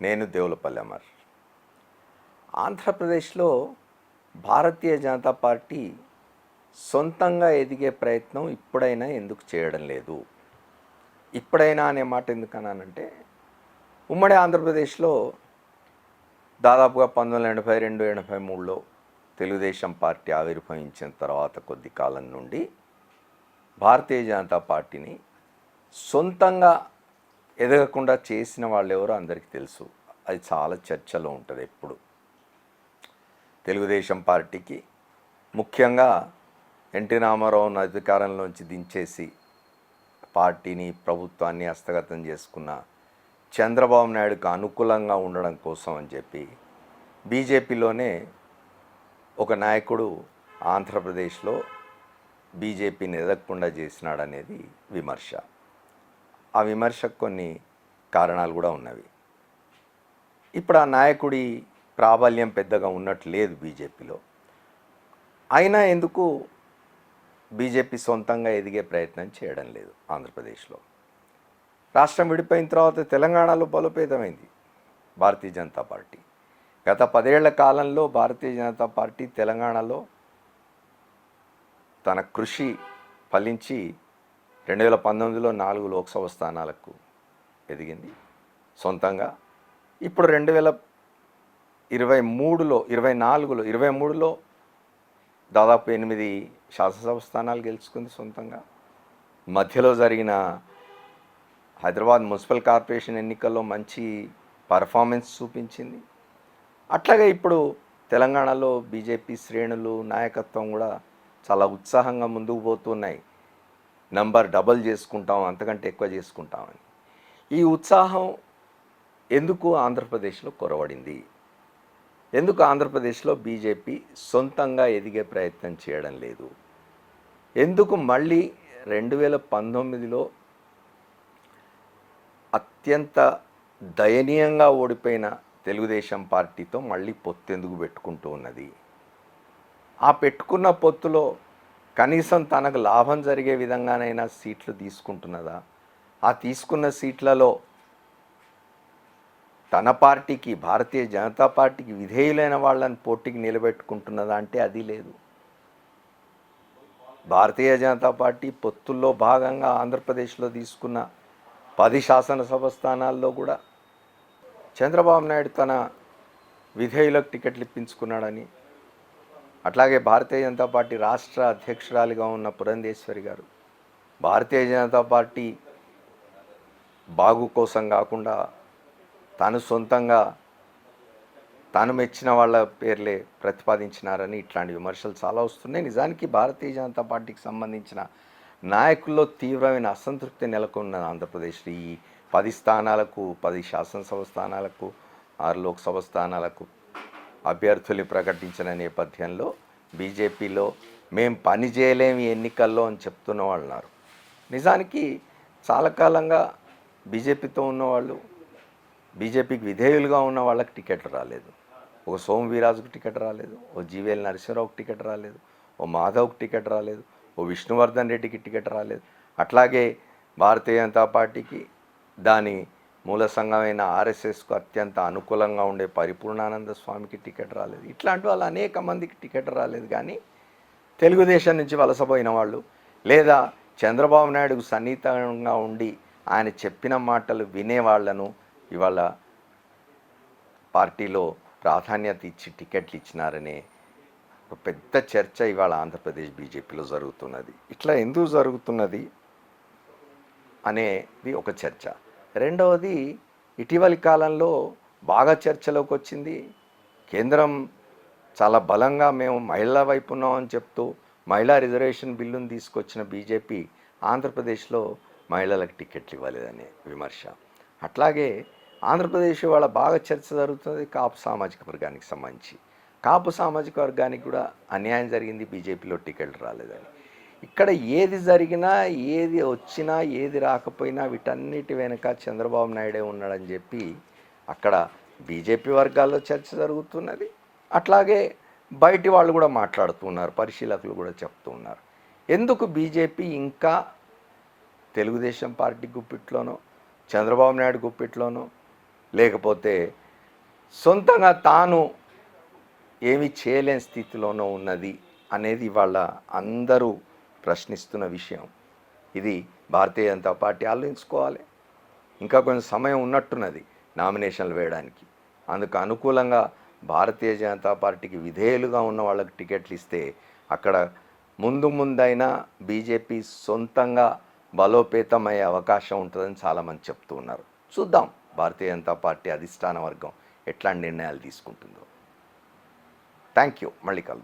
నేను దేవులపల్లి అమర్. ఆంధ్రప్రదేశ్లో భారతీయ జనతా పార్టీ సొంతంగా ఎదిగే ప్రయత్నం ఇప్పుడైనా ఎందుకు చేయడం లేదు? ఇప్పుడైనా అనే మాట ఎందుకన్నానంటే, ఉమ్మడి ఆంధ్రప్రదేశ్లో దాదాపుగా 1982-83లో తెలుగుదేశం పార్టీ ఆవిర్భవించిన తర్వాత కొద్ది కాలం నుండి భారతీయ జనతా పార్టీని సొంతంగా ఎదగకుండా చేసిన వాళ్ళు ఎవరో అందరికీ తెలుసు. అది చాలా చర్చలో ఉంటుంది ఎప్పుడు. తెలుగుదేశం పార్టీకి ముఖ్యంగా ఎన్టీ రామారావును అధికారంలోంచి దించేసి పార్టీని ప్రభుత్వాన్ని హస్తగతం చేసుకున్న చంద్రబాబు నాయుడుకు అనుకూలంగా ఉండడం కోసం అని చెప్పి బీజేపీలోనే ఒక నాయకుడు ఆంధ్రప్రదేశ్లో బీజేపీని ఎదగకుండా చేసినాడనేది విమర్శ. ఆ విమర్శకు కొన్ని కారణాలు కూడా ఉన్నవి. ఇప్పుడు ఆ నాయకుడి ప్రాబల్యం పెద్దగా ఉన్నట్టు లేదు బీజేపీలో. అయినా ఎందుకు బీజేపీ సొంతంగా ఎదిగే ప్రయత్నం చేయడం లేదు ఆంధ్రప్రదేశ్లో? రాష్ట్రం విడిపోయిన తర్వాత తెలంగాణలో బలోపేతమైంది భారతీయ జనతా పార్టీ. గత 10 ఏళ్ల కాలంలో భారతీయ జనతా పార్టీ తెలంగాణలో తన కృషి ఫలించి 2019లో 4 లోక్సభ స్థానాలకు ఎదిగింది సొంతంగా. ఇప్పుడు 2023లో దాదాపు 8 శాసనసభ స్థానాలు గెలుచుకుంది సొంతంగా. మధ్యలో జరిగిన హైదరాబాద్ మున్సిపల్ కార్పొరేషన్ ఎన్నికల్లో మంచి పర్ఫార్మెన్స్ చూపించింది. అట్లాగే ఇప్పుడు తెలంగాణలో బీజేపీ శ్రేణులు నాయకత్వం కూడా చాలా ఉత్సాహంగా ముందుకు పోతున్నాయి. నంబర్ డబల్ చేసుకుంటాం, అంతకంటే ఎక్కువ చేసుకుంటామని. ఈ ఉత్సాహం ఎందుకు ఆంధ్రప్రదేశ్లో కొరవడింది? ఎందుకు ఆంధ్రప్రదేశ్లో బీజేపీ సొంతంగా ఎదిగే ప్రయత్నం చేయడం లేదు? ఎందుకు మళ్ళీ 2019లో అత్యంత దయనీయంగా ఓడిపోయిన తెలుగుదేశం పార్టీతో మళ్ళీ పొత్తు ఎందుకు పెట్టుకుంటూ ఉన్నది? ఆ పెట్టుకున్న పొత్తులో కనీసం తనకు లాభం జరిగే విధంగానైనా సీట్లు తీసుకుంటున్నదా? ఆ తీసుకున్న సీట్లలో తన పార్టీకి, భారతీయ జనతా పార్టీకి విధేయులైన వాళ్ళని పోటీకి నిలబెట్టుకుంటున్నదా అంటే అది లేదు. భారతీయ జనతా పార్టీ పొత్తుల్లో భాగంగా ఆంధ్రప్రదేశ్లో తీసుకున్న 10 శాసనసభ స్థానాల్లో కూడా చంద్రబాబు నాయుడు తన విధేయులకు టికెట్లు ఇప్పించుకున్నాడని, అట్లాగే భారతీయ జనతా పార్టీ రాష్ట్ర అధ్యక్షురాలిగా ఉన్న పురంధేశ్వరి గారు భారతీయ జనతా పార్టీ బాగు కోసం కాకుండా తాను సొంతంగా తాను మెచ్చిన వాళ్ళ పేర్లే ప్రతిపాదించినారని ఇట్లాంటి విమర్శలు చాలా వస్తున్నాయి. నిజానికి భారతీయ జనతా పార్టీకి సంబంధించిన నాయకుల్లో తీవ్రమైన అసంతృప్తి నెలకొన్న ఆంధ్రప్రదేశ్లో ఈ 10 స్థానాలకు, 10 శాసనసభ స్థానాలకు, 6 లోక్సభ స్థానాలకు అభ్యర్థుల్ని ప్రకటించిన నేపథ్యంలో బీజేపీలో మేము పని చేయలేము ఎన్నికల్లో అని చెప్తున్న వాళ్ళు ఉన్నారు. నిజానికి చాలా కాలంగా బీజేపీతో ఉన్నవాళ్ళు, బీజేపీకి విధేయులుగా ఉన్న వాళ్ళకి టికెట్లు రాలేదు. ఒక సోము వీరాజుకు టికెట్ రాలేదు, ఓ జీవీఎల్ నరసింహరావుకి టికెట్ రాలేదు, ఓ మాధవ్కి టికెట్ రాలేదు, ఓ విష్ణువర్ధన్ రెడ్డికి టికెట్ రాలేదు. అట్లాగే భారతీయ జనతా పార్టీకి దాని మూల సంఘమైన ఆర్ఎస్ఎస్కు అత్యంత అనుకూలంగా ఉండే పరిపూర్ణానంద స్వామికి టికెట్ రాలేదు. ఇట్లాంటి వాళ్ళు అనేక మందికి టికెట్ రాలేదు. కానీ తెలుగుదేశం నుంచి వలసపోయిన వాళ్ళు, లేదా చంద్రబాబు నాయుడుకు సన్నిహితంగా ఉండి ఆయన చెప్పిన మాటలు వినేవాళ్లను ఇవాళ పార్టీలో ప్రాధాన్యత ఇచ్చి టికెట్లు ఇచ్చినారనే ఒక పెద్ద చర్చ ఇవాళ ఆంధ్రప్రదేశ్ బీజేపీలో జరుగుతున్నది. ఇట్లా ఎందుకు జరుగుతున్నది అనేది ఒక చర్చ. రెండవది, ఇటీవలి కాలంలో బాగా చర్చలోకి వచ్చింది. కేంద్రం చాలా బలంగా మేము మహిళల వైపు ఉన్నామని చెప్తూ మహిళా రిజర్వేషన్ బిల్లును తీసుకొచ్చిన బీజేపీ ఆంధ్రప్రదేశ్లో మహిళలకు టికెట్లు ఇవ్వలేదనే విమర్శ. అట్లాగే ఆంధ్రప్రదేశ్ వాళ్ళ బాగా చర్చ జరుగుతుంది కాపు సామాజిక వర్గానికి సంబంధించి. కాపు సామాజిక వర్గానికి కూడా అన్యాయం జరిగింది, బీజేపీలో టికెట్లు రాలేదని. ఇక్కడ ఏది జరిగినా, ఏది వచ్చినా, ఏది రాకపోయినా వీటన్నిటి వెనుక చంద్రబాబు నాయుడే ఉన్నాడని చెప్పి అక్కడ బీజేపీ వర్గాల్లో చర్చ జరుగుతున్నది. అట్లాగే బయటి వాళ్ళు కూడా మాట్లాడుతున్నారు, పరిశీలకులు కూడా చెప్తూ ఉన్నారు. ఎందుకు బీజేపీ ఇంకా తెలుగుదేశం పార్టీ గుప్పిట్లోనో, చంద్రబాబు నాయుడు గుప్పిట్లోనో, లేకపోతే సొంతంగా తాను ఏమీ చేయలేని స్థితిలోనో ఉన్నది అనేది ఇవాళ అందరూ ప్రశ్నిస్తున్న విషయం. ఇది భారతీయ జనతా పార్టీ ఆలోచించుకోవాలి. ఇంకా కొంచెం సమయం ఉన్నట్టున్నది నామినేషన్లు వేయడానికి. అందుకు అనుకూలంగా భారతీయ జనతా పార్టీకి విధేయులుగా ఉన్న వాళ్ళకి టికెట్లు ఇస్తే అక్కడ ముందైనా బీజేపీ సొంతంగా బలోపేతమయ్యే అవకాశం ఉంటుందని చాలామంది చెప్తూ ఉన్నారు. చూద్దాం భారతీయ జనతా పార్టీ అధిష్టాన వర్గం ఎట్లాంటి నిర్ణయాలు తీసుకుంటుందో. Thank you. మళ్ళీ కలుద్దాం.